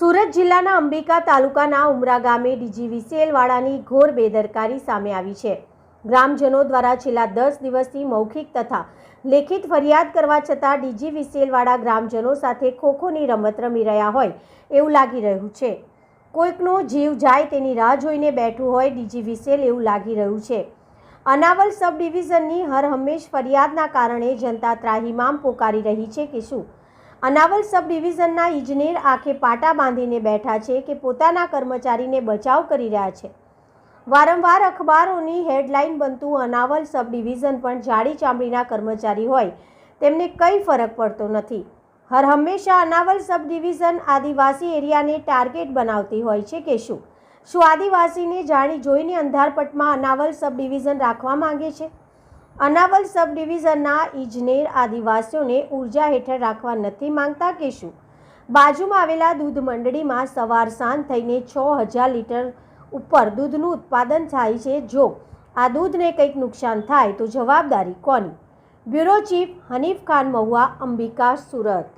સુરત જિલ્લાના અંબિકા તાલુકાના ઉમરા ગામે ડીજીવીસીએલ વાળાની ઘોર બેદરકારી સામે આવી છે। ગ્રામજનો દ્વારા છેલ્લા 10 દિવસથી મૌખિક તથા લેખિત ફરિયાદ કરવા છતાં ડીજીવીસીએલ વાળા ગ્રામજનો સાથે ખોખોની રમત રમી રહ્યા હોય એવું લાગી રહ્યું છે। કોઈકનો જીવ જાય તેની રાહ જોઈને બેઠું હોય ડીજીવીસીએલ એવું લાગી રહ્યું છે। અનાવલ સબ ડિવિઝનની હરહંમેશ ફરિયાદના કારણે જનતા ત્રાહિમામ પોકારી રહી છે કે શું અનાવલ સબ ડિવિઝનના ઇજનેર આંખે પાટા બાંધીને બેઠા છે કે પોતાના કર્મચારીને બચાવ કરી રહ્યા છે। વારંવાર અખબારોની હેડલાઇન બનતું અનાવલ સબ ડિવિઝન પણ જાડી ચામડીના કર્મચારી હોય તેમને કંઈ ફરક પડતો નથી। હરહંમેશા અનાવલ સબ ડિવિઝન આદિવાસી એરિયાને ટાર્ગેટ બનાવતી હોય છે કે શું આદિવાસીને જાણી જોઈને અંધારપટમાં અનાવલ સબ ડિવિઝન રાખવા માંગે છે? અનાવલ સબ ડિવિઝનના ઇજનેર આદિવાસીઓને ઉર્જા હેઠળ રાખવા નથી માંગતા કે શું? બાજુમાં આવેલા દૂધ મંડળીમાં સવાર સાંજ થઈને 6000 લીટર ઉપર દૂધનું ઉત્પાદન થાય છે। જો આ દૂધને કંઈક નુકસાન થાય તો જવાબદારી કોની? Bureau chief Hanif Khan Mahuva, Ambika, Surat.